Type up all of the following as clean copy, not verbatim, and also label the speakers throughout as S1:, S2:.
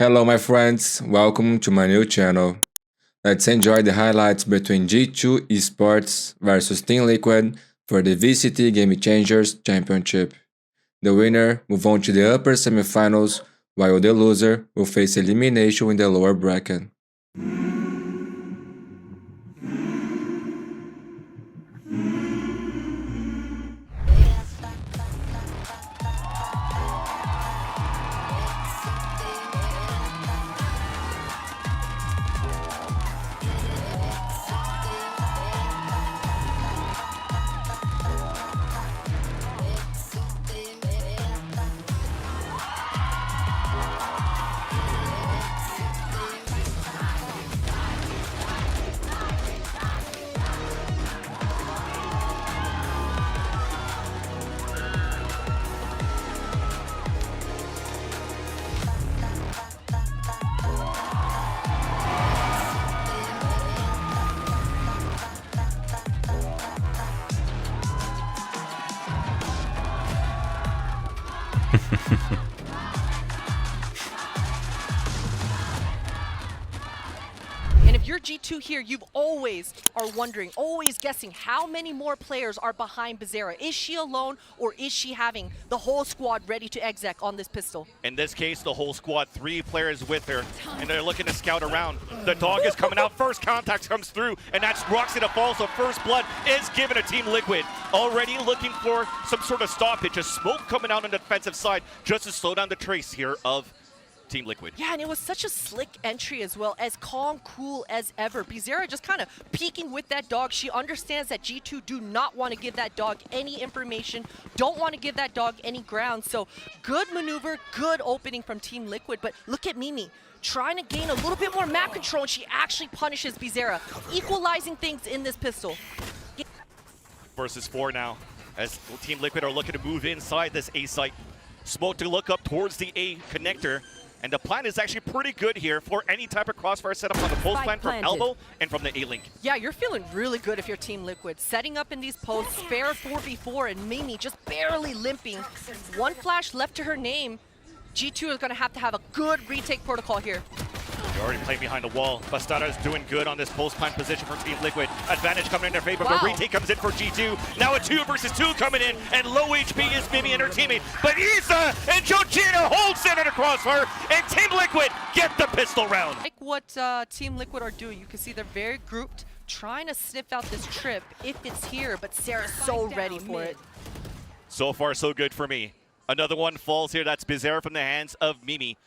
S1: Hello my friends, welcome to my new channel. Let's enjoy the highlights between G2 Esports versus Team Liquid for the VCT Game Changers Championship. The winner move on to the upper semifinals, while the loser will face elimination in the lower bracket.
S2: And if you're G2 here, you've always are wondering, always guessing how many more players are behind bizerra. Is she alone, or is she having the whole squad ready to exec on this pistol?
S3: In this case, the whole squad, 3 players with her, and they're looking to scout around. The dog is coming out, first contact comes through, and that's roxi to fall, so first blood is given to Team Liquid. Already looking for some sort of stoppage, a smoke coming out on the defensive side, just to slow down the trace here of Team Liquid.
S2: Yeah, and it was such a slick entry as well, as calm, cool as ever. bizerra just kind of peeking with that dog. She understands that G2 do not want to give that dog any information, don't want to give that dog any ground. So good maneuver, good opening from Team Liquid. But look at Mimi, trying to gain a little bit more map control, and she actually punishes bizerra, equalizing things in this pistol.
S3: Versus 4 now, as Team Liquid are looking to move inside this A site. Smoke to look up towards the A connector. And the plan is actually pretty good here for any type of crossfire setup on the post plan from elbow and from the A-link.
S2: Yeah, you're feeling really good if you're Team Liquid. Setting up in these posts, spare 4v4, and Mimi just barely limping. One flash left to her name. G2 is going to have a good retake protocol here.
S3: They're already playing behind the wall. bstrdd is doing good on this post plan position for Team Liquid. Advantage coming in their favor, but retake comes in for G2. Now a 2 versus 2 coming in, and low HP is Mimi and her teammate. But isaa and Joojina holds in at a crossfire, and Team Liquid get the pistol round.
S2: Like what Team Liquid are doing, you can see they're very grouped, trying to sniff out this trip if it's here, but Sarah's so ready for it.
S3: So far, so good for me. Another one falls here. That's bizerra from the hands of Mimi.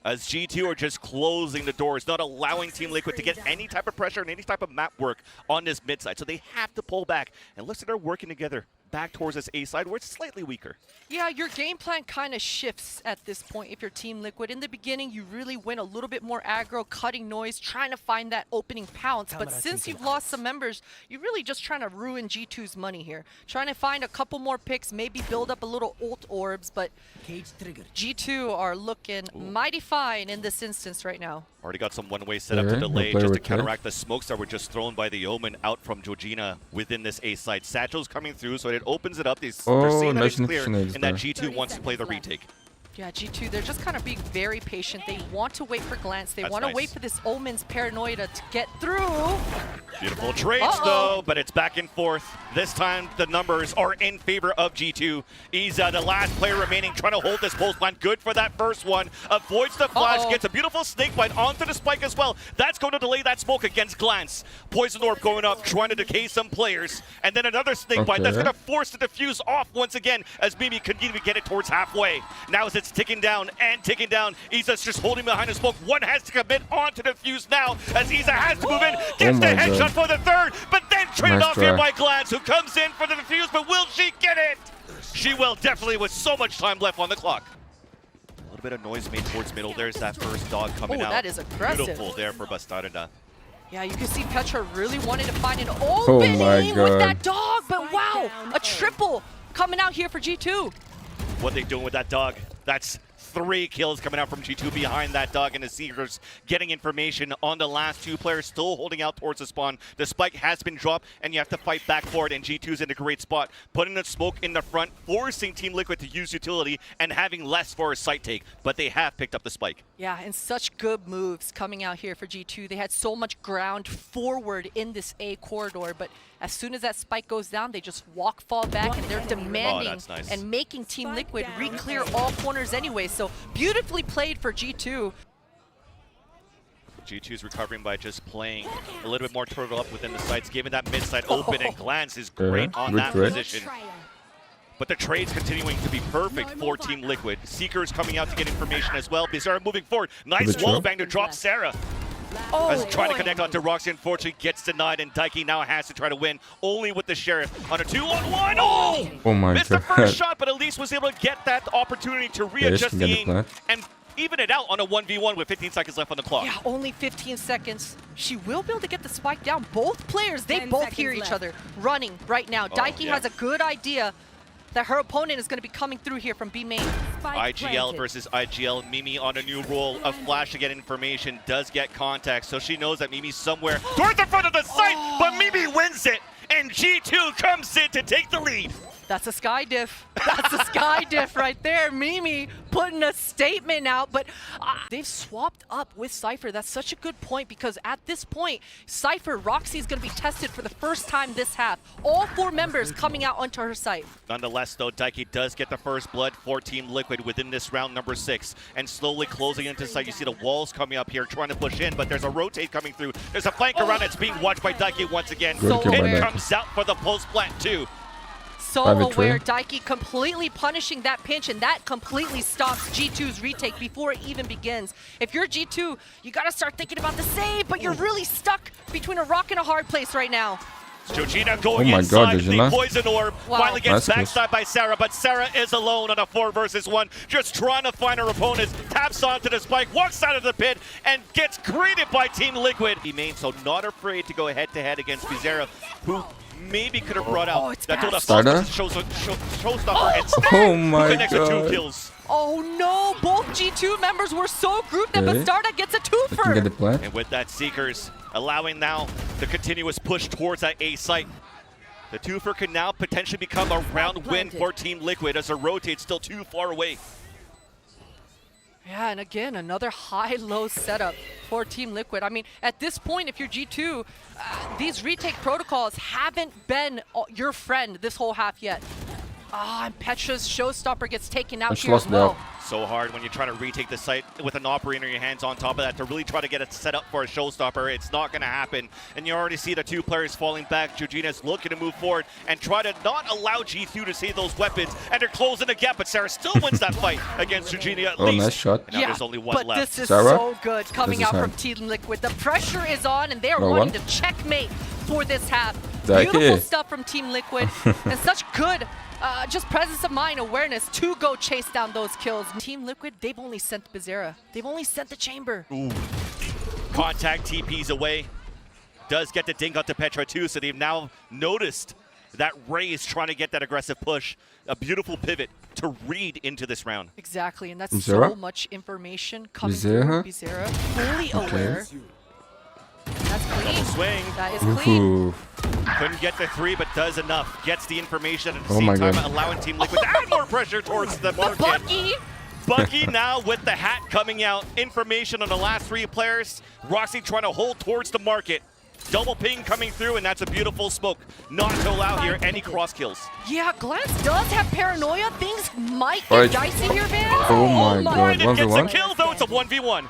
S3: As G2 are just closing the doors, not allowing Team Liquid to get any type of pressure and any type of map work on this mid side. So they have to pull back. And looks like they're working together back towards this A side where it's slightly weaker.
S2: Yeah, your game plan kind of shifts at this point if you're Team Liquid. In the beginning, you really went a little bit more aggro, cutting noise, trying to find that opening pounce. But since you've lost some members, you're really just trying to ruin G2's money here. Trying to find a couple more picks, maybe build up a little ult orbs, but G2 are looking mighty fine in this instance right now.
S3: Already got some one-way setup to delay just to counteract the smokes that were just thrown by the Omen out from Joojina within this A site. Satchel's coming through, so it opens it up. They're seeing that it's clear, and that G2 wants to play the retake.
S2: Yeah, G2, they're just kind of being very patient. They want to wait for glance. They want to wait for this Omen's paranoia to get through.
S3: Beautiful trades, though, but it's back and forth. This time, the numbers are in favor of G2. isaa, the last player remaining, trying to hold this post line. Good for that first one. Avoids the flash, gets a beautiful snake bite onto the spike as well. That's going to delay that smoke against glance. Poison orb going up, trying to decay some players. And then another snake bite that's going to force the defuse off once again as Mimi continue to get it towards halfway. Now as it's ticking down and ticking down, isaa's just holding behind the smoke. One has to commit onto the defuse now as isaa has to move in, gets the headshot for the third, but then traded off here by glance, who comes in for the defuse, but will she get it? She will, definitely, with so much time left on the clock. A little bit of noise made towards middle. There's that first dog coming out.
S2: That is aggressive.
S3: Beautiful there for bstrdd.
S2: Yeah, you can see Petra really wanted to find an opening with that dog, but wow, a triple coming out here for G2.
S3: What they doing with that dog? That's 3 kills coming out from G2 behind that dog, and the Seekers getting information on the last 2 players still holding out towards the spawn. The spike has been dropped, and you have to fight back for it, and G2's in a great spot, putting the smoke in the front, forcing Team Liquid to use utility and having less for a site take, but they have picked up the spike.
S2: Yeah, and such good moves coming out here for G2. They had so much ground forward in this A corridor, but as soon as that spike goes down, they just fall back, and they're demanding
S3: nice.
S2: and making Team Liquid re-clear all corners anyway. So beautifully played for G2.
S3: G2's recovering by just playing a little bit more turtle up within the sites, giving that mid side open, and Glance is great on that position. But the trade's continuing to be perfect for Team Liquid. Seekers coming out to get information as well. bizerra moving forward. Nice wall bang to drop Sarah. As trying to connect onto roxi, unfortunately gets denied, and Daiki now has to try to win only with the Sheriff on a 2-on-1.
S1: Oh my
S3: Missed
S1: god.
S3: the first shot, but at least was able to get that opportunity to readjust the aim and even it out on a 1v1 with 15 seconds left on the clock.
S2: Yeah, only 15 seconds. She will be able to get the spike down. Both players, they both hear each other running right now. Daiki has a good idea that her opponent is going to be coming through here from B main.
S3: IGL versus IGL. Mimi on a new role. A flash to get information, does get contact, so she knows that Mimi's somewhere towards the front of the site, but Mimi wins it, and G2 comes in to take the lead.
S2: That's a sky diff. That's a sky diff right there. Mimi putting a statement out, but they've swapped up with Cypher. That's such a good point, because at this point, Cypher, roxi is going to be tested for the first time this half. All 4 members coming out onto her site.
S3: Nonetheless, though, Daiki does get the first blood for Team Liquid within this round number 6, and slowly closing into sight. You see the walls coming up here, trying to push in, but there's a rotate coming through. There's a flank around. It's being watched by Daiki once again.
S2: So
S3: It comes out for the post plant too.
S2: So aware, Daiki completely punishing that pinch, and that completely stops G2's retake before it even begins. If you're G2, you gotta start thinking about the save, but you're really stuck between a rock and a hard place right now.
S3: Joojina going inside the poison orb, finally gets backstabbed by Sarah, but Sarah is alone on a 4 versus 1, just trying to find her opponents, taps onto the spike, walks out of the pit, and gets greeted by Team Liquid. He made so not afraid to go head-to-head against bizerra, who maybe could have brought out that showstopper and connected 2 kills.
S2: Oh no, both G2 members were so grouped that bstrdd gets a twofer.
S3: And with that, Seekers allowing now the continuous push towards that A site. The twofer can now potentially become a round win for Team Liquid as a rotate still too far away.
S2: Yeah, and again, another high-low setup for Team Liquid. I mean, at this point, if you're G2, these retake protocols haven't been your friend this whole half yet. And Petra's showstopper gets taken out here as well.
S3: So hard when you're trying to retake the site with an operator in your hands on top of that to really try to get it set up for a showstopper. It's not going to happen. And you already see the 2 players falling back. Joojina's looking to move forward and try to not allow G2 to see those weapons. And they're closing the gap, but Sarah still wins that fight against Joojina at least.
S1: Nice shot.
S3: And now there's only 1 left.
S2: This is so good coming out from Team Liquid. The pressure is on, and they are wanting to checkmate for this half. Beautiful stuff from Team Liquid, and such good just presence of mind, awareness to go chase down those kills. Team Liquid, they've only sent bizerra. They've only sent the chamber.
S3: Contact TPs away. Does get the dink onto Petra too, so they've now noticed that Ray is trying to get that aggressive push. A beautiful pivot to read into this round.
S2: Exactly, and that's so much information coming through. bizerra, fully aware. That's clean.
S3: Swing.
S2: That is clean.
S3: Couldn't get the 3, but does enough. Gets the information at the same time, allowing Team Liquid to add more pressure towards the market. Bucky now with the hat coming out. Information on the last 3 players. roxi trying to hold towards the market. Double ping coming through, and that's a beautiful smoke. Not to allow here any cross kills.
S2: Yeah, Glance does have paranoia. Things might get dicey here, man.
S1: Oh my god.
S3: It gets a kill, though. It's a 1v1.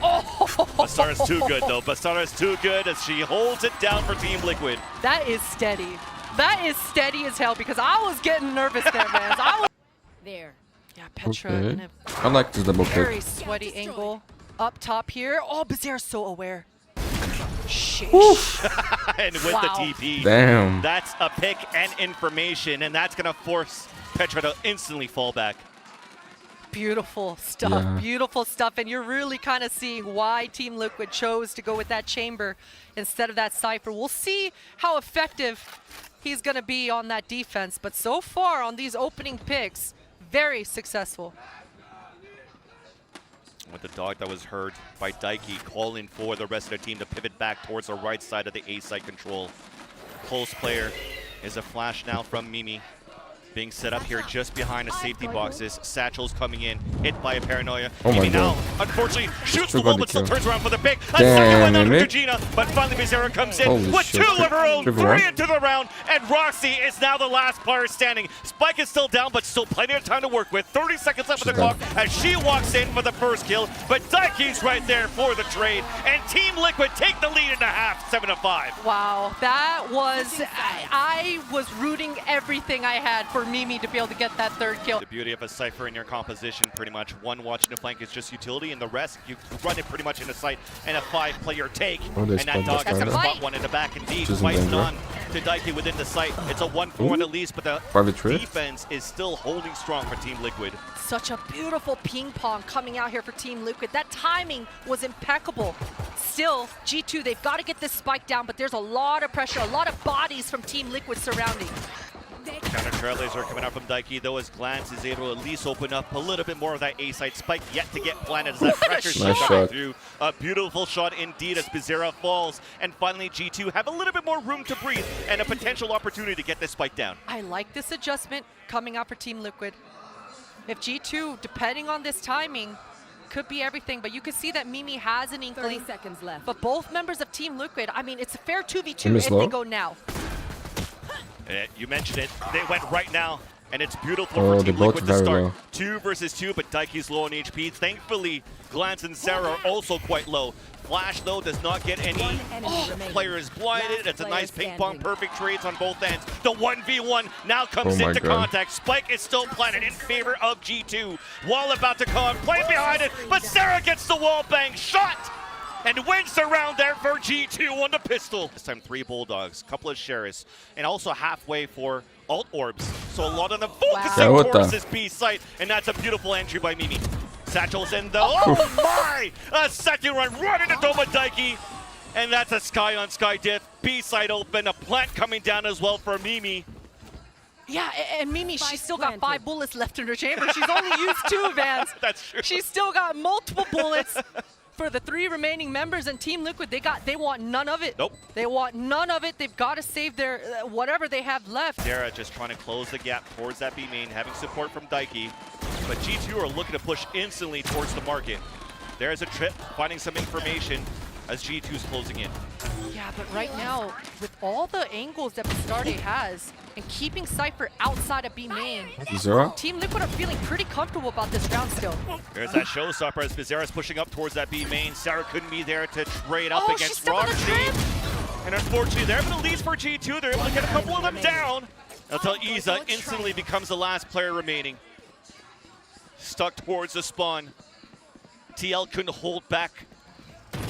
S3: bstrdd too good, though. bstrdd too good as she holds it down for Team Liquid.
S2: That is steady. That is steady as hell, because I was getting nervous there, man. Yeah, Petra in a
S1: I like this double pick.
S2: very sweaty angle up top here. Oh, bizerra's so aware. Sheesh.
S3: And with the TP, that's a pick and information, and that's going to force Petra to instantly fall back.
S2: Beautiful stuff, beautiful stuff, and you're really kind of seeing why Team Liquid chose to go with that chamber instead of that Cypher. We'll see how effective he's going to be on that defense, but so far on these opening picks, very successful.
S3: With the dog that was heard by Daiki calling for the rest of the team to pivot back towards the right side of the A site control. Close player is a flash now from Mimi. Being set up here just behind the safety boxes. Satchel's coming in, hit by a paranoia.
S1: Oh my
S3: Mimi now,
S1: God.
S3: unfortunately, shoots the
S1: Still
S3: wall,
S1: got
S3: but
S1: the
S3: still
S1: kill.
S3: turns around for the pick. A
S1: Damn,
S3: second one out of
S1: Mimi.
S3: Joojina, but finally bizerra comes in
S1: Holy
S3: with
S1: shit.
S3: 2 of her own,
S1: Triple
S3: 3
S1: one.
S3: into the round, and roxi is now the last player standing. Spike is still down, but still plenty of time to work with. 30 seconds left of the
S1: She's
S3: clock as she walks in for the first kill, but Daiki's right there for the trade, and Team Liquid take the lead in the half, 7-5.
S2: Wow, that was, I was rooting everything I had for Mimi to be able to get that third kill.
S3: The beauty of a Cypher in your composition, pretty much one watching the flank is just utility, and the rest you run it pretty much in a sight and a 5-player take.
S1: Oh, they
S3: And that
S1: spun
S3: dog
S1: this
S3: is going to
S1: guy.
S3: spot one in the back indeed.
S1: Which isn't
S3: Fighting
S1: danger.
S3: on to Daiki within the site. It's a 1-for-1 at least, but the
S1: Private trip.
S3: defense is still holding strong for Team Liquid.
S2: Such a beautiful ping pong coming out here for Team Liquid. That timing was impeccable. Still, G2, they've got to get this spike down, but there's a lot of pressure, a lot of bodies from Team Liquid surrounding.
S3: Counter trailblazer coming out from Daiki, though his glance is able to at least open up a little bit more of that A-side spike yet to get planted as that pressure
S1: Nice
S3: shot coming
S1: shot.
S3: through. A beautiful shot indeed as bizerra falls, and finally G2 have a little bit more room to breathe and a potential opportunity to get this spike down.
S2: I like this adjustment coming out for Team Liquid. If G2, depending on this timing, could be everything, but you can see that Mimi has an
S4: 30
S2: inkling.
S4: seconds left.
S2: But both members of Team Liquid, I mean, it's a fair 2v2
S1: Mimi's
S2: if
S1: low.
S2: they go now.
S3: You mentioned it, they went right now, and it's beautiful
S1: Oh,
S3: for
S1: they
S3: Team
S1: both
S3: Liquid to
S1: very
S3: start.
S1: low.
S3: 2 versus 2, but Daiki's low on HP. Thankfully, Glance and Sarah are also quite low. Flash, though, does not get any
S4: One enemy remaining.
S3: player is blinded.
S4: Last
S3: It's a
S4: player
S3: nice ping pong,
S4: standing.
S3: perfect trades on both ends. The 1v1 now comes
S1: Oh my
S3: into
S1: God.
S3: contact. Spike is still planted in favor of G2. Wall about to come, play behind it, but Sarah gets the wall bang shot and wins the round there for G2 on the pistol. This time 3 Bulldogs, couple of Sheriffs, and also halfway for alt orbs. So a lot of them focusing
S1: Yeah, what
S3: towards
S1: the-
S3: this B site, and that's a beautiful entry by Mimi. Satchel's in though. Oh my! A second run right into Doma Daiki, and that's a sky on sky diff. B site open, a plant coming down as well for Mimi.
S2: Yeah, and Mimi, she's
S4: Spike
S2: still got 5
S4: planted.
S2: bullets left in her chamber. She's only used 2, Vans.
S3: That's true.
S2: She's still got multiple bullets. For the 3 remaining members in Team Liquid, they want none of it.
S3: Nope.
S2: They want none of it. They've got to save their whatever they have left.
S3: Sarah just trying to close the gap towards that B main, having support from Daiki. But G2 are looking to push instantly towards the market. There's a trip, finding some information as G2's closing in.
S2: Yeah, but right now, with all the angles that bstrdd has, and keeping Cypher outside of B main,
S1: Zero.
S2: Team Liquid are feeling pretty comfortable about this round still.
S3: There's that showstopper as bizerra's pushing up towards that B main. Sarah couldn't be there to trade up
S2: Oh, she's
S3: against
S2: stuck on the
S3: roxi.
S2: trip.
S3: And unfortunately, they're able to lead for G2. They're able to get a couple of them down until Isa instantly becomes the last player remaining. Stuck towards the spawn. TL couldn't hold back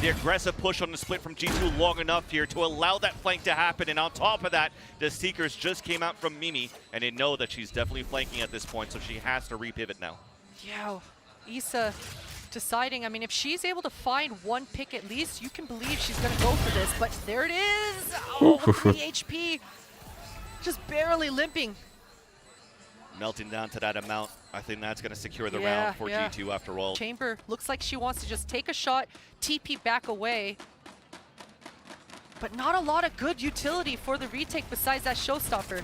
S3: the aggressive push on the split from G2 long enough here to allow that flank to happen. And on top of that, the Seekers just came out from Mimi, and they know that she's definitely flanking at this point, so she has to repivot now.
S2: Yeah, Isa deciding, I mean, if she's able to find 1 pick at least, you can believe she's going to go for this. But there it is. Oh, 3 HP. Just barely limping.
S3: Melting down to that amount, I think that's going to secure the
S2: Yeah,
S3: round for
S2: yeah.
S3: G2 after all.
S2: Chamber looks like she wants to just take a shot, TP back away. But not a lot of good utility for the retake besides that showstopper.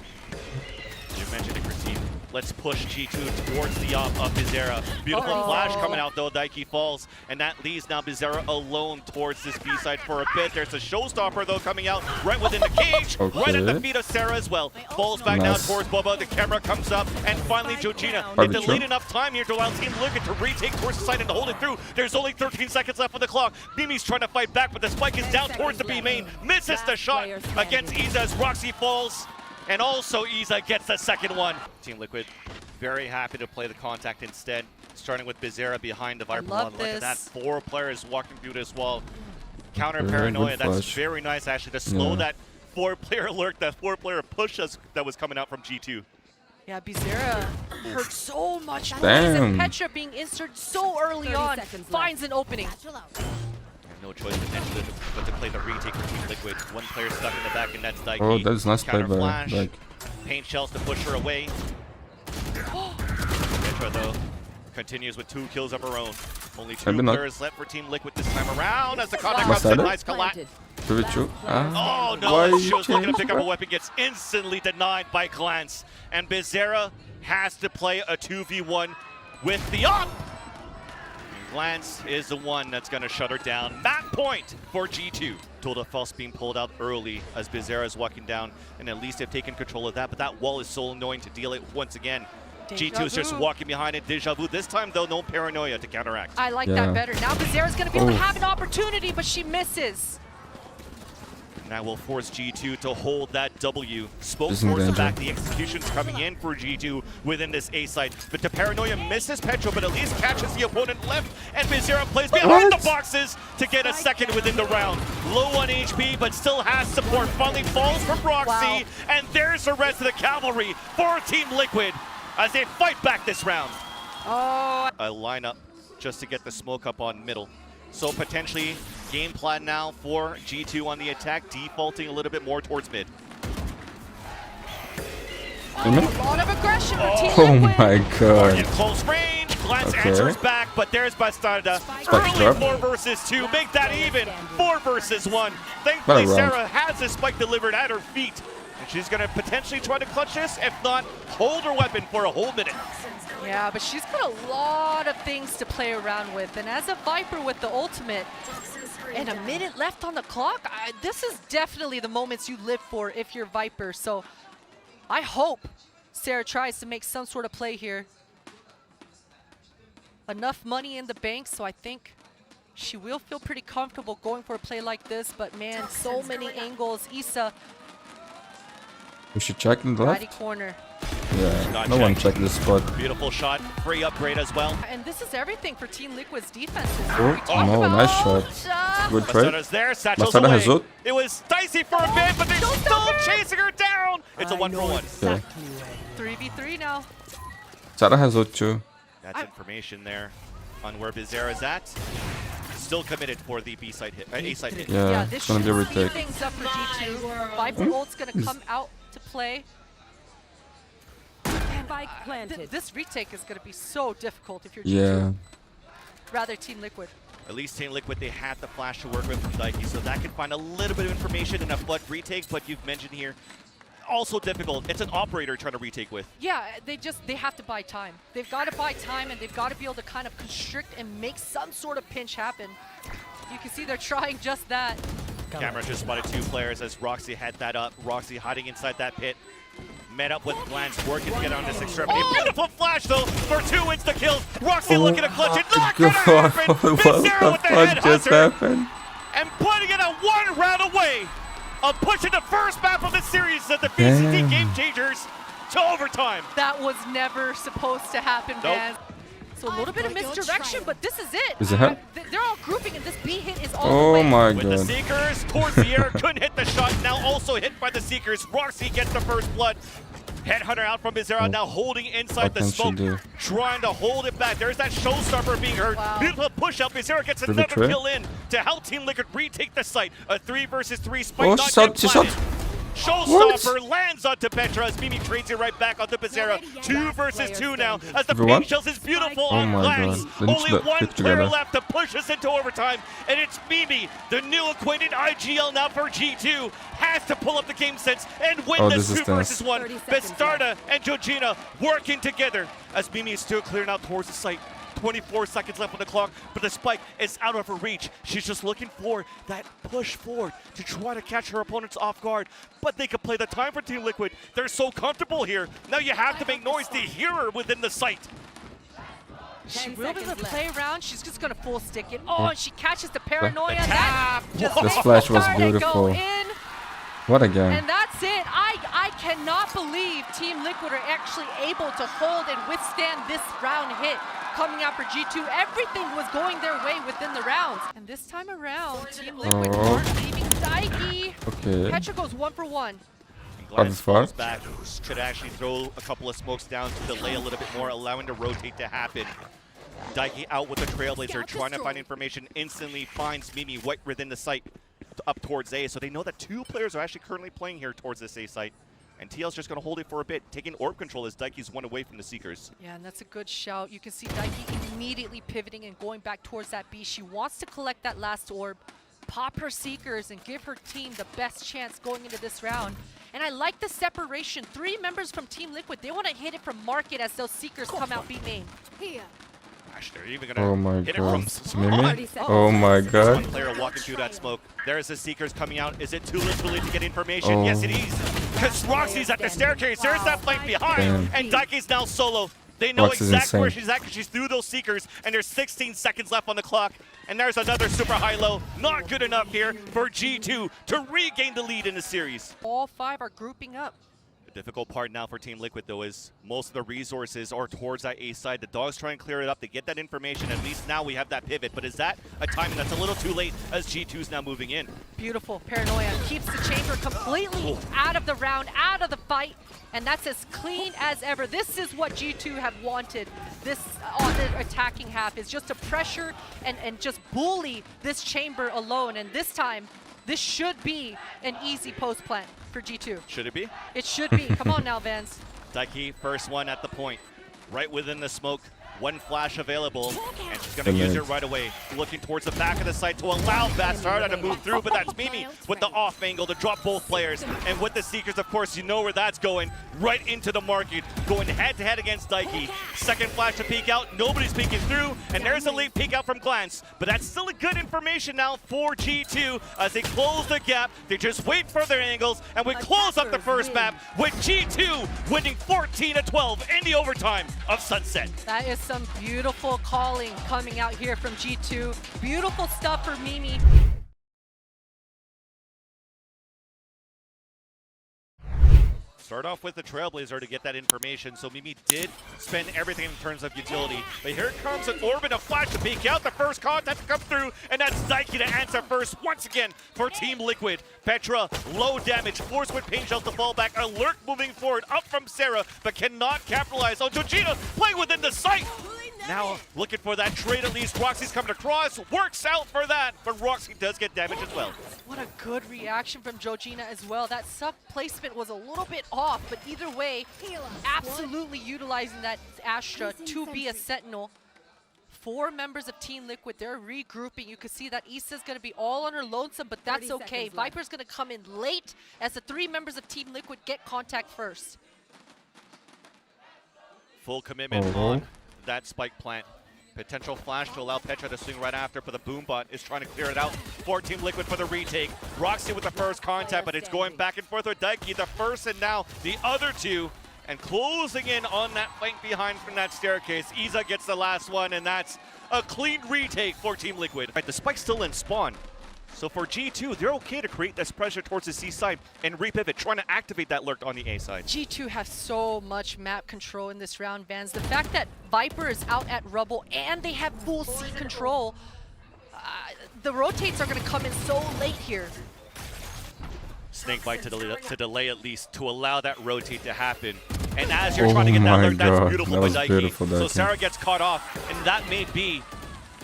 S3: You mentioned it, Christine. Let's push G2 towards the up of bizerra. Beautiful
S2: Uh-oh.
S3: flash coming out though. Daiki falls, and that leaves now bizerra alone towards this B side for a bit. There's a showstopper though coming out right within the cage, right at the
S1: Okay.
S3: feet of Sarah as well. Falls back down
S1: Nice.
S3: towards Bubba. The camera comes up, and finally Joojina. They
S1: Private
S3: delayed
S1: trip.
S3: enough time here to allow Team Liquid to retake towards the side and to hold it through. There's only 13 seconds left on the clock. Mimi's trying to fight back, but the spike is down towards the B main. Misses the shot against Isa as roxi falls. And also Isa gets the second one. Team Liquid very happy to play the contact instead. Starting with bizerra behind the Viper
S2: love
S3: one. Look at that,
S2: this.
S3: 4 players walking through this wall. Counter
S1: Very
S3: paranoia,
S1: good
S3: that's
S1: flash.
S3: very nice actually to slow
S1: Yeah.
S3: that 4-player alert, that 4-player push that was coming out from G2.
S2: Yeah, bizerra hurt so much.
S1: Damn.
S2: And Petra being inserted so early
S4: 30
S2: on
S4: seconds left.
S2: finds an opening.
S3: No choice potentially but to play the retake for Team Liquid. 1 player stuck in the back, and that's Daiki.
S1: Oh, that's nice play
S3: Counter
S1: by
S3: flash,
S1: like.
S3: paint shells to push her away. Petra though continues with 2 kills of her own. Only two
S4: Maybe not.
S3: players left for Team Liquid this time around as the contact
S4: What's
S3: comes in.
S4: that?
S3: Nice collapse.
S4: 2v2.
S3: Oh no,
S4: Why
S3: she
S4: you
S3: was looking to
S4: change
S3: pick up a
S4: that?
S3: weapon, gets instantly denied by Glance. And bizerra has to play a 2v1 with the op. And Glance is the one that's going to shut her down. Map point for G2. Tilda False being pulled out early as bizerra is walking down, and at least they've taken control of that, but that wall is so annoying to deal it once again. G2 is just walking behind it. Deja vu. This time, though, no paranoia to counteract.
S2: I like that better. Now bizerra's going to be able to have an opportunity, but she misses.
S3: That will force G2 to hold that W. Smoke
S4: Isn't
S3: forces
S4: danger.
S3: back. The execution's coming in for G2 within this A site. But the paranoia misses Petra, but at least catches the opponent left. And bizerra plays behind the boxes to get a second within the round. Low on HP, but still has support. Finally falls from roxi.
S2: Wow.
S3: And there's the rest of the cavalry for Team Liquid as they fight back this round.
S2: Oh,
S3: A lineup just to get the smoke up on middle. So potentially game plan now for G2 on the attack, defaulting a little bit more towards mid.
S2: a lot of aggression for Team
S4: Oh
S2: Liquid.
S4: my
S3: In
S4: god.
S3: close range, Glance
S4: Okay.
S3: answers back, but there's bstrdd.
S4: Spike
S3: Early
S4: drop.
S3: 4 versus 2, make that even. 4 versus 1. Thankfully,
S4: What a round.
S3: Sarah has the spike delivered at her feet. And she's going to potentially try to clutch this, if not, hold her weapon for a whole minute.
S2: Yeah, but she's got a lot of things to play around with. And as a Viper with the ultimate, and a minute left on the clock, this is definitely the moments you live for if you're Viper. So I hope Sarah tries to make some sort of play here. Enough money in the bank, so I think she will feel pretty comfortable going for a play like this. But man, so many angles. Isa,
S4: We should check in the
S2: righty
S4: left.
S2: corner.
S4: Yeah,
S3: Not
S4: no one
S3: checked.
S4: checked this spot.
S3: Beautiful shot, free upgrade as well.
S2: And this is everything for Team Liquid's defenses.
S4: Oh,
S2: We talked
S4: no,
S2: about,
S4: nice shot. Good trade.
S3: bstrdd's there, satchel's
S4: bstrdd
S3: away.
S4: has ult.
S3: It was dicey for a bit, but they're
S2: Don't
S3: still
S2: stop it.
S3: chasing her down. It's a 1-for-1.
S4: Yeah.
S2: 3v3 now.
S4: Sarah has ult too.
S3: That's information there on where bizerra's at. Still committed for the B side hit, A side hit.
S4: Yeah,
S2: this
S4: it's gonna be a
S2: should speed
S4: retake.
S2: things up for G2. Viper ult's gonna come out to play.
S5: Spike planted.
S2: This retake is gonna be so difficult if you're
S4: Yeah.
S2: G2. Rather Team Liquid.
S3: At least Team Liquid, they had the flash to work with from daiki, so that can find a little bit of information in a flood retake, but you've mentioned here, also difficult. It's an operator trying to retake with.
S2: Yeah, they have to buy time. They've got to buy time, and they've got to be able to kind of constrict and make some sort of pinch happen. You can see they're trying just that.
S3: Camera just spotted 2 players as roxi had that up. roxi hiding inside that pit. Met up with Glance, working to get on this extremity.
S2: Oh!
S3: Beautiful flash though for 2 insta kills. roxi
S4: Oh
S3: looking to clutch it. Not
S4: my
S3: gonna
S4: god,
S3: happen.
S4: what
S3: bizerra with the
S4: the fuck just
S3: headhunter
S4: happened?
S3: and putting it at 1 round away of pushing the first map of the series of the VCT
S4: Damn.
S3: Game Changers to overtime.
S2: That was never supposed to happen,
S3: Nope.
S2: man. So a little bit of misdirection, but this is it.
S4: Is it her?
S2: They're all grouping, and this B hit is all the
S4: Oh
S2: way.
S4: my
S3: With the
S4: god.
S3: Seekers towards the air, couldn't hit the shot. Now also hit by the Seekers. roxi gets the first blood. Headhunter out from bizerra, now holding inside
S4: What
S3: the
S4: can she
S3: smoke,
S4: do?
S3: trying to hold it back. There's that showstopper being heard.
S2: Wow.
S3: Beautiful push up. bizerra gets
S4: Pretty
S3: another
S4: true.
S3: kill in to help Team Liquid retake the site. A 3 versus 3 spike
S4: Oh,
S3: not
S4: she shot,
S3: yet
S4: she shot.
S3: planted. Showstopper lands onto Petra as Mimi trades it right back onto bizerra. 2 versus 2 now as the
S4: Everyone?
S3: pink shells is beautiful
S4: Oh
S3: on
S4: my
S3: Glance.
S4: god. They need
S3: Only
S4: to
S3: one
S4: fit
S3: player
S4: together.
S3: left to push us into overtime, and it's Mimi, the new acquainted IGL now for G2, has to pull up the game sense and win
S4: Oh,
S3: this
S4: this is
S3: 2
S4: tense.
S3: versus 1.
S5: 30 seconds
S3: bstrdd and Joojina working together as Mimi is still clearing out towards the site. 24 seconds left on the clock, but the spike is out of her reach. She's just looking for that push forward to try to catch her opponents off guard, but they can play the time for Team Liquid. They're so comfortable here. Now you have to make noise to hear her within the site.
S2: She
S5: 10
S2: will be able to
S5: seconds
S2: play around. She's just gonna full stick it. Oh, and she catches the paranoia.
S3: The
S2: That
S3: tap.
S2: just
S3: This
S2: makes the
S4: flash was
S2: dart
S4: beautiful.
S2: Go in,
S4: What a game.
S2: and that's it. I cannot believe Team Liquid are actually able to hold and withstand this round hit coming out for G2. Everything was going their way within the rounds, and this time around, Team Liquid
S4: Oh.
S2: aren't leaving daiki.
S4: Okay.
S2: Petra goes 1-for-1.
S3: Glance
S4: far.
S3: falls back. Should actually throw a couple of smokes down to delay a little bit more, allowing the rotate to happen. daiki out with the Trailblazer, trying to find information, instantly finds Mimi right within the site up towards A. So they know that 2 players are actually currently playing here towards this A site. And TL's just going to hold it for a bit, taking orb control as Daiki's one away from the Seekers.
S2: Yeah, and that's a good shout. You can see Daiki immediately pivoting and going back towards that B. She wants to collect that last orb, pop her Seekers, and give her team the best chance going into this round. And I like the separation. 3 members from Team Liquid, they want to hit it from market as those Seekers come out B main.
S3: Gosh, they're even
S4: Oh
S3: going
S4: my
S3: to hit it from
S4: god. Mimi? Oh my
S3: One
S4: god.
S3: player walking through that smoke. There's the Seekers coming out. Is it too late to get information?
S4: Oh.
S3: Yes, it is. Because Roxy's at the staircase. There's that flank behind.
S4: Damn.
S3: And Daiki's now solo. They know
S4: Roxy's
S3: exactly where
S4: insane.
S3: she's at because she's through those Seekers. And there's 16 seconds left on the clock. And there's another super high-low. Not good enough here for G2 to regain the lead in the series.
S2: All 5 are grouping up.
S3: The difficult part now for Team Liquid, though, is most of the resources are towards that A side. The Dogs try and clear it up. They get that information. At least now we have that pivot. But is that a timing that's a little too late as G2's now moving in?
S2: Beautiful. Paranoia keeps the chamber completely out of the round, out of the fight. And that's as clean as ever. This is what G2 have wanted. This on the attacking half is just to pressure and just bully this chamber alone. And this time, this should be an easy post plant for G2.
S3: Should it be?
S2: It should be. Come on now, Vans.
S3: Daiki, first one at the point. Right within the smoke. One flash available, and she's going to use it right away. Looking towards the back of the site to allow bstrdd to move through, but that's Mimi with the off angle to drop both players. And with the Seekers, of course, you know where that's going. Right into the market, going head-to-head against Daiki. Second flash to peek out, nobody's peeking through, and there's a late peek out from Glance. But that's still a good information now for G2 as they close the gap. They just wait for their angles, and we close up the first map with G2 winning 14-12 in the overtime of Sunset.
S2: That is some beautiful calling coming out here from G2. Beautiful stuff for Mimi.
S3: Start off with the Trailblazer to get that information, so Mimi did spend everything in terms of utility. But here comes an orb and a flash to peek out. The first contact to come through, and that's Daiki to answer first once again for Team Liquid. Petra, low damage, forced with pain shells to fall back. Alert moving forward, up from Sarah, but cannot capitalize on Joojina playing within the site. Now looking for that trade at least. Roxy's coming across, works out for that, but Roxy does get damage as well.
S2: What a good reaction from Joojina as well. That suck placement was a little bit off, but either way, absolutely utilizing that Astra to be a sentinel. 4 members of Team Liquid, they're regrouping. You can see that Isaa's going to be all on her lonesome, but that's okay. Viper's going to come in late as the 3 members of Team Liquid get contact first.
S3: Full commitment on that spike plant. Potential flash to allow Petra to swing right after, but the Boombot is trying to clear it out for Team Liquid for the retake. Roxy with the first contact, but it's going back and forth with Daiki, the first and now the other 2. And closing in on that flank behind from that staircase. Isa gets the last one, and that's a clean retake for Team Liquid. Right, the spike's still in spawn. So for G2, they're okay to create this pressure towards the C side and repivot, trying to activate that lurk on the A side.
S2: G2 has so much map control in this round, Vans. The fact that Viper is out at Rubble and they have full C control, the rotates are going to come in so late here.
S3: Snakebite to delay at least, to allow that rotate to happen. And as you're trying to get that alert, that's beautiful by Daiki. So Sarah gets caught off, and that may be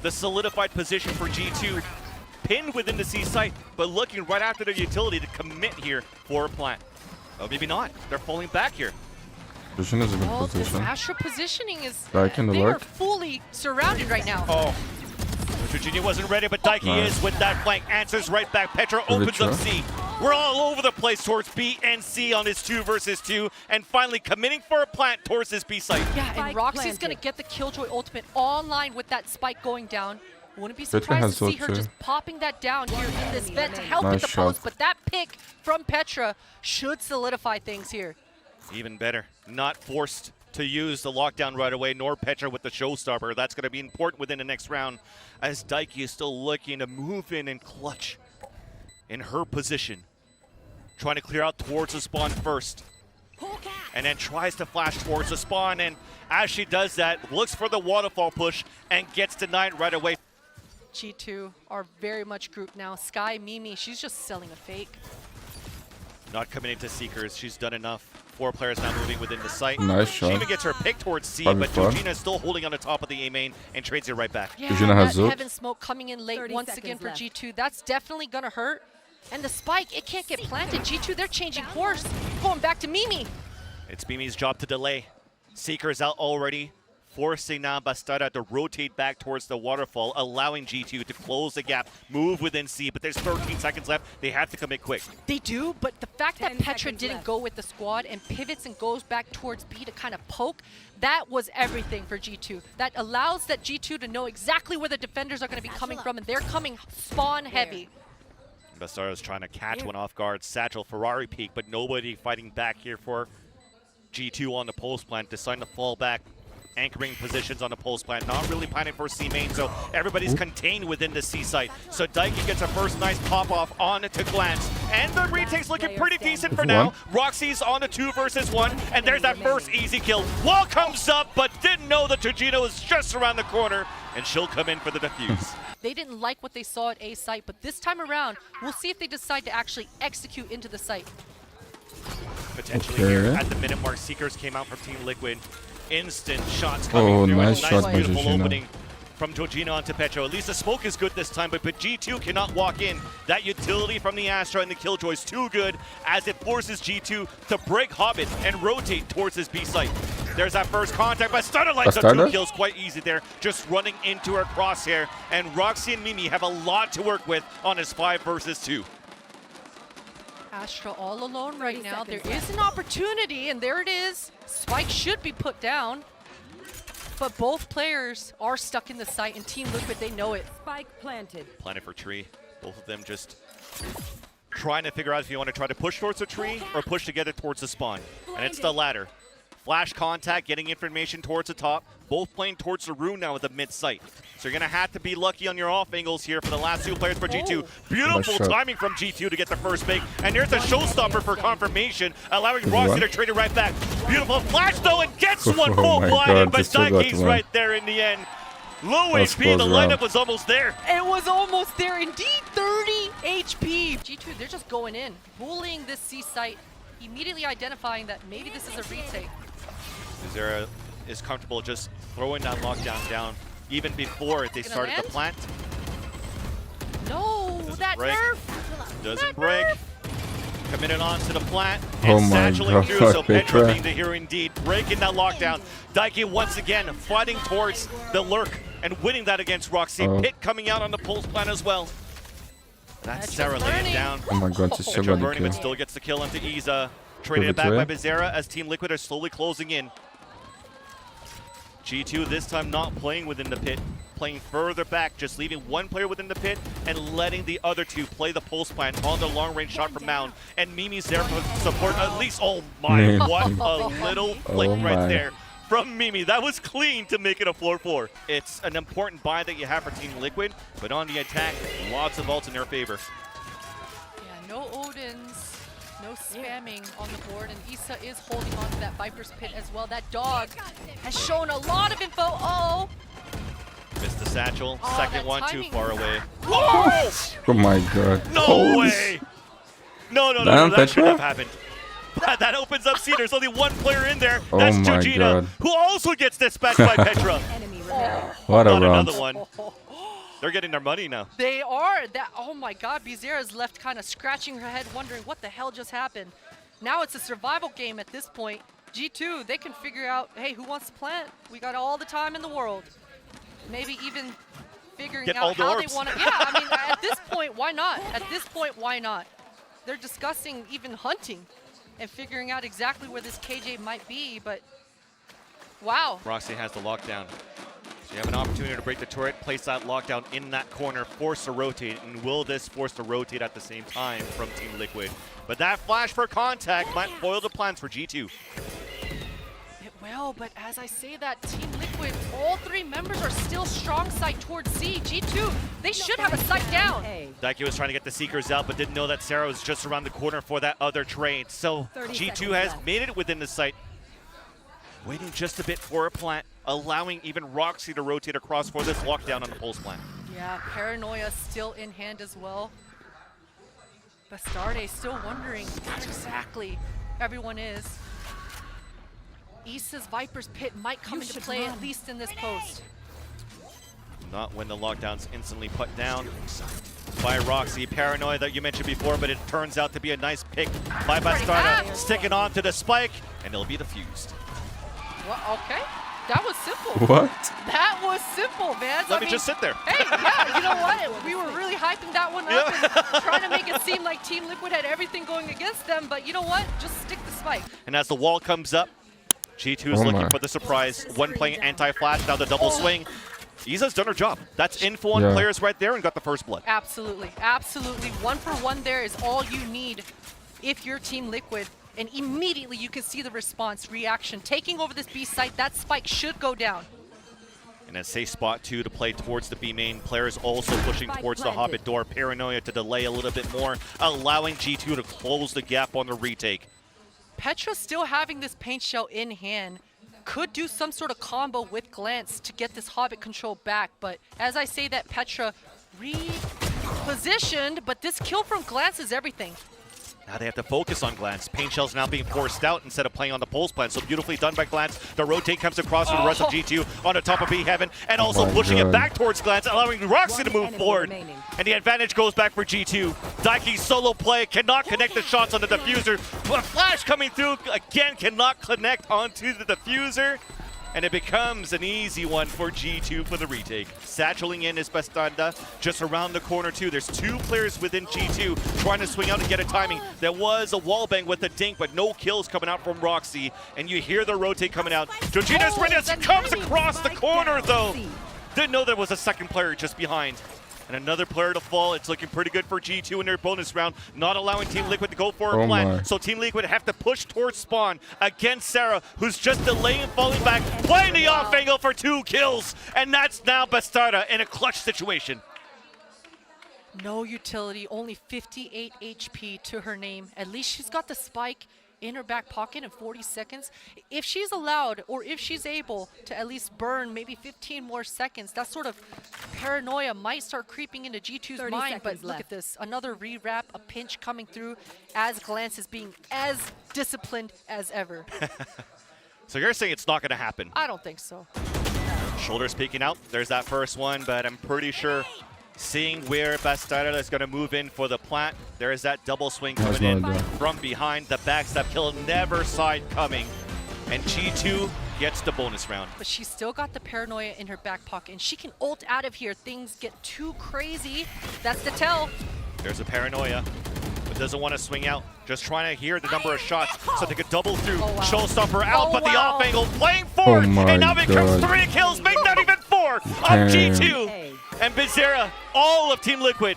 S3: the solidified position for G2. Pinned within the C site, but looking right after their utility to commit here for a plant. Oh, maybe not. They're falling back here.
S4: Position is a good
S2: This
S4: position.
S2: Astra positioning is,
S4: Daiki in the
S2: they are
S4: lurk.
S2: fully surrounded right now.
S3: Oh. Joojina wasn't ready, but Daiki is with that flank. Answers right back. Petra opens up C. We're all over the place towards B and C on his 2 versus 2, and finally committing for a plant towards this B site.
S2: Yeah, and Roxy's going to get the Killjoy ultimate online with that spike going down. Wouldn't be surprised to see her just popping that down here in this vent to help with the post, but that pick from Petra should solidify things here.
S3: Even better, not forced to use the lockdown right away, nor Petra with the showstopper. That's going to be important within the next round, as Daiki is still looking to move in and clutch in her position. Trying to clear out towards the spawn first. And then tries to flash towards the spawn, and as she does that, looks for the waterfall push and gets denied right away.
S2: G2 are very much grouped now. Sky, Mimi, she's just selling a fake.
S3: Not committing to Seekers, she's done enough. 4 players now moving within the site.
S4: Nice shot.
S3: She even gets her pick towards C, but Joojina is still holding on the top of the A main and trades it right back.
S2: Yeah,
S4: Joojina has
S2: that
S4: zooked.
S2: Heaven Smoke coming in late once again for G2. That's definitely going to hurt. And the spike, it can't get planted. G2, they're changing course. Going back to Mimi.
S3: It's Mimi's job to delay. Seeker's out already, forcing now bstrdd to rotate back towards the waterfall, allowing G2 to close the gap, move within C, but there's 13 seconds left. They have to commit quick.
S2: They do, but the fact that Petra didn't go with the squad and pivots and goes back towards B to kind of poke, that was everything for G2. That allows that G2 to know exactly where the defenders are going to be coming from, and they're coming spawn heavy.
S3: bstrdd trying to catch one off guard. Satchel, Ferrari peak, but nobody fighting back here for G2 on the post plant, deciding to fall back, anchoring positions on the post plant, not really planning for C main, so everybody's contained within the C site. So daiki gets a first nice pop off on to Glance, and the retake's looking pretty decent for now. Roxy's on the 2 versus 1, and there's that first easy kill. Wall comes up, but didn't know that Joojina was just around the corner, and she'll come in for the defuse.
S2: They didn't like what they saw at A site, but this time around, we'll see if they decide to actually execute into the site.
S3: Potentially here at the minute mark, Seekers came out from Team Liquid. Instant shots coming
S4: Oh,
S3: through.
S4: nice
S3: A
S4: shot by
S3: beautiful
S4: Joojina.
S3: opening from Joojina onto Petra. At least the smoke is good this time, but G2 cannot walk in. That utility from the Astra and the Killjoy is too good as it forces G2 to break Hobbit and rotate towards his B site. There's that first contact, but bstrdd lights up 2 kills quite easy there, just running into her crosshair. And Roxy and Mimi have a lot to work with on his 5 versus 2.
S2: Astra all alone right now. There is an opportunity, and there it is. Spike should be put down. But both players are stuck in the site, and Team Liquid, they know it.
S5: Spike planted.
S3: Planet for tree. Both of them just trying to figure out if you want to try to push towards the tree or push together towards the spawn. And it's the latter. Flash contact, getting information towards the top. Both playing towards the rune now with the mid site. So you're going to have to be lucky on your off angles here for the last 2 players for G2. Beautiful timing from G2 to get the first pick. And there's a showstopper for confirmation, allowing Roxy to trade it right back. Beautiful flash though, and gets one full blinded, but Daiki's right there in the end. Low HP, the lineup was almost there.
S2: It was almost there indeed, 30 HP. G2, they're just going in, bullying this C site, immediately identifying that maybe this is a retake.
S3: bizerra is comfortable just throwing that lockdown down even before they started the plant.
S2: No, that
S3: break.
S2: nerf!
S3: Doesn't break. Committed on to the plant
S4: Oh
S3: and
S4: my
S3: satcheling through,
S4: God,
S3: so Petra
S4: Petra
S3: being the hero indeed, breaking that lockdown. Daiki once again fighting towards the lurk and winning that against Roxy. Pit coming out on the pulse plant as well. That's Sarah laying down.
S4: Oh my god, she's so
S3: Petra
S4: good.
S3: burning, but still gets the kill onto Isa. Traded it back by bizerra as Team Liquid are slowly closing in. G2 this time not playing within the pit, playing further back, just leaving one player within the pit and letting the other 2 play the pulse plant on the long range shot from Mound. And Mimi's there for support at least. Oh my, what a little flick right there from Mimi. That was clean to make it a 4-4. It's an important buy that you have for Team Liquid, but on the attack, lots of ults in their favor.
S2: Yeah, no Odins. No spamming on the board, and Isa is holding on to that Viper's Pit as well. That dog has shown a lot of info. Oh!
S3: Missed the satchel.
S2: Oh,
S3: second one
S2: timing.
S3: too far away.
S4: Oh my god.
S3: No way! No, that shouldn't have happened. That opens up C. There's only one player in there. That's
S4: my
S3: Joojina,
S4: god.
S3: who also gets dispatched by Petra.
S5: Enemy remaining.
S4: What a
S3: Not
S4: round.
S3: another one. They're getting their money now.
S2: They are. That. Oh my god, bizerra's left kind of scratching her head, wondering what the hell just happened. Now it's a survival game at this point. G2, they can figure out, hey, who wants to plant? We got all the time in the world. Maybe even figuring out how they want to. Yeah, I mean, at this point, why not? At this point, why not? They're discussing even hunting and figuring out exactly where this KJ might be, but wow.
S3: Roxy has the lockdown. So you have an opportunity to break the turret, place that lockdown in that corner, force to rotate, and will this force to rotate at the same time from Team Liquid? But that flash for contact might foil the plans for G2.
S2: It will, but as I say that, Team Liquid, all 3 members are still strong side towards C. G2, they should have a sight down.
S3: Daiki was trying to get the Seekers out, but didn't know that Sarah was just around the corner for that other trade. So G2 has made it within the site. Waiting just a bit for a plant, allowing even Roxy to rotate across for this lockdown on the pulse plant.
S2: Yeah, paranoia still in hand as well. bstrdd still wondering where exactly everyone is. Isa's Viper's Pit might come into play at least in this post.
S3: Not when the lockdown's instantly put down by Roxy. Paranoia that you mentioned before, but it turns out to be a nice pick by bstrdd, sticking on to the spike, and it'll be defused.
S2: Well, okay. That was simple.
S4: What?
S2: That was simple, man.
S3: Let me just sit there.
S2: Hey, yeah, you know what? We were really hyping that one up and trying to make it seem like Team Liquid had everything going against them, but you know what? Just stick the spike.
S3: And as the wall comes up, G2 is looking for the surprise. One playing anti-flash, now the double swing. Isaa's done her job. That's info on players right there and got the first blood.
S2: Absolutely, absolutely. 1 for 1 there is all you need if you're Team Liquid. And immediately you can see the response, reaction. Taking over this B site, that spike should go down.
S3: And a safe spot too to play towards the B main. Players also pushing towards the Hobbit door. Paranoia to delay a little bit more, allowing G2 to close the gap on the retake.
S2: Petra still having this paint shell in hand. Could do some sort of combo with Glance to get this Hobbit control back. But as I say that, Petra repositioned, but this kill from Glance is everything.
S3: Now they have to focus on Glance. Paint Shell's now being forced out instead of playing on the pulse plan. So beautifully done by Glance. The rotate comes across for the rest of G2 on the top of B Heaven and also pushing it back towards Glance, allowing roxi to move forward. And the advantage goes back for G2. Daiki solo play cannot connect the shots on the diffuser. But Flash coming through again cannot connect onto the diffuser. And it becomes an easy one for G2 for the retake. Satcheling in is bstrdd just around the corner too. There's 2 players within G2 trying to swing out and get a timing. There was a wallbang with a dink, but no kills coming out from Roxy. And you hear the rotate coming out. Joojina's ready, comes across the corner though. Didn't know there was a second player just behind. And another player to fall. It's looking pretty good for G2 in their bonus round, not allowing Team Liquid to go for a plan. So Team Liquid have to push towards spawn against Sarah, who's just delaying falling back, playing the off angle for 2 kills. And that's now bstrdd in a clutch situation.
S2: No utility, only 58 HP to her name. At least she's got the spike in her back pocket in 40 seconds. If she's allowed, or if she's able to at least burn maybe 15 more seconds, that sort of paranoia might start creeping into G2's mind. But look at this, another re-wrap, a pinch coming through as Glance is being as disciplined as ever.
S3: So you're saying it's not going to happen?
S2: I don't think so.
S3: Shoulders peeking out. There's that first one, but I'm pretty sure seeing where bstrdd is going to move in for the plant. There is that double swing coming in from behind. The backstab kill never saw it coming. And G2 gets the bonus round.
S2: But she's still got the paranoia in her back pocket, and she can ult out of here. Things get too crazy. That's the tell.
S3: There's a paranoia, but doesn't want to swing out. Just trying to hear the number of shots so they could double through. Showstopper out, but the off angle playing forward. And now it becomes 3 kills, make that even 4 of G2. And bizerra, all of Team Liquid,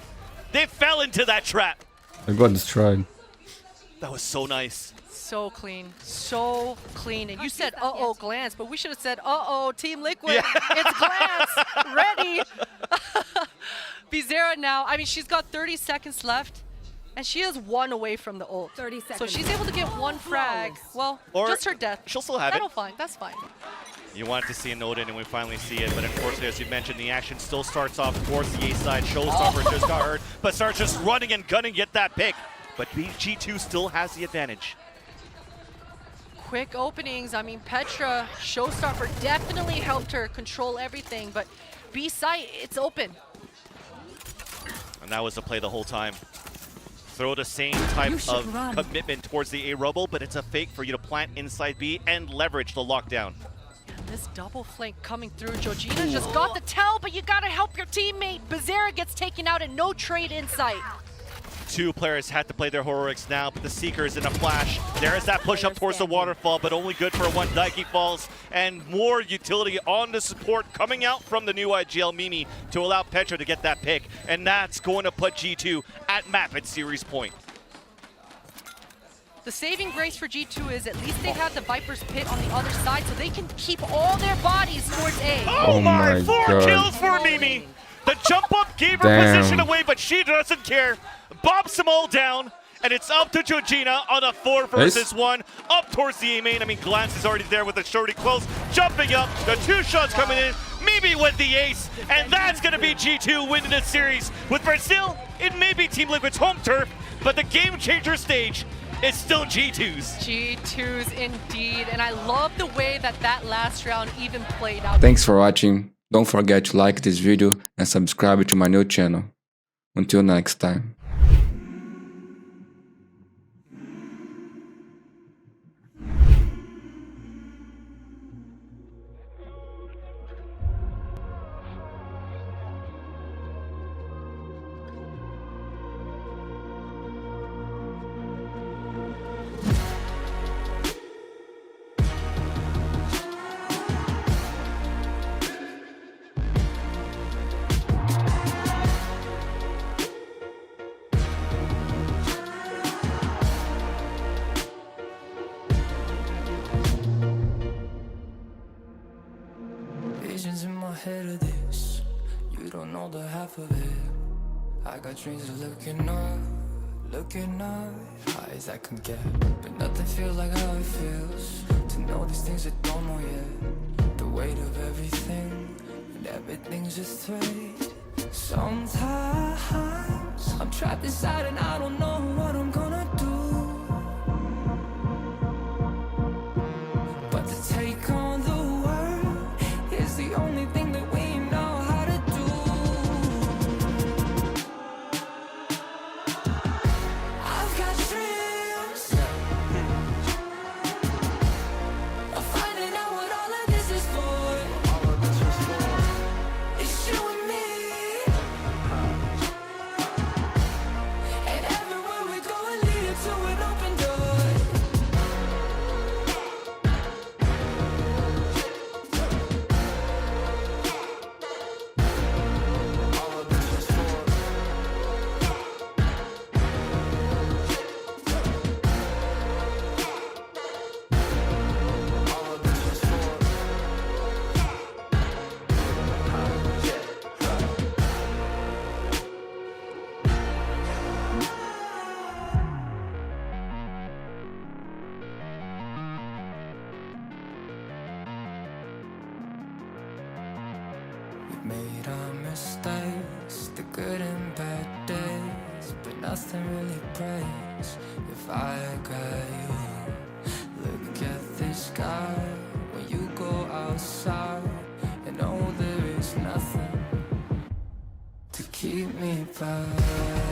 S3: they fell into that trap.
S4: I got destroyed.
S3: That was so nice.
S2: So clean, so clean. And you said, uh-oh, Glance, but we should have said, uh-oh, Team Liquid. It's Glance, ready. bizerra now, I mean, she's got 30 seconds left, and she is 1 away from the ult.
S5: 30 seconds.
S2: So she's able to get 1 frag. Well, just her death.
S3: She'll still have
S2: That'll fine, that's fine.
S3: You want to see a node in, and we finally see it, but unfortunately, as you mentioned, the action still starts off towards the A side. Showstopper just got hurt, but starts just running and gunning, get that pick. But G2 still has the advantage.
S2: Quick openings. I mean, Petra, Showstopper definitely helped her control everything, but B site, it's open.
S3: And that was the play the whole time. Throw the same type of commitment towards the A rubble, but it's a fake for you to plant inside B and leverage the lockdown.
S2: And this double flank coming through. Joojina just got the tell, but you gotta help your teammate. bizerra gets taken out and no trade in sight.
S3: 2 players had to play their heroics now, but the Seeker is in a flash. There is that push up towards the waterfall, but only good for 1. Daiki falls, and more utility on the support coming out from the new IGL Mimi to allow Petra to get that pick, and that's going to put G2 at map at series point.
S2: The saving grace for G2 is at least they have the Viper's Pit on the other side, so they can keep all their bodies towards A.
S3: Oh my 4 kills for Mimi! The jump up gave her position away, but she doesn't care. Bobs them all down, and it's up to Joojina on a 4 versus 1. Up towards the A main. I mean, Glance is already there with the shorty close. Jumping up, the 2 shots coming in. Mimi with the ace, and that's going to be G2 winning this series. With Brazil, it may be Team Liquid's home turf, but the game changer stage is still G2's.
S2: G2's indeed, and I love the way that last round even played out.
S1: Thanks for watching. Don't forget to like this video and subscribe to my new channel. Until next time.
S5: Visions in my head of this, you don't know the half of it. I got dreams of looking up, high as I can get. But nothing feels like how it feels, to know these things I don't know yet. The weight of everything, and everything's just thread. Sometimes, I'm trapped inside and I don't know what I'm gonna do. But to take on the is the only thing that we know how to do. I've got dreams of finding out what all of this is for. It's you and me, and everywhere we go it leads to an open door. Made our mistakes, the good and bad days, but nothing really breaks if I got you. Look at the sky when you go outside, and know there is nothing to keep me back.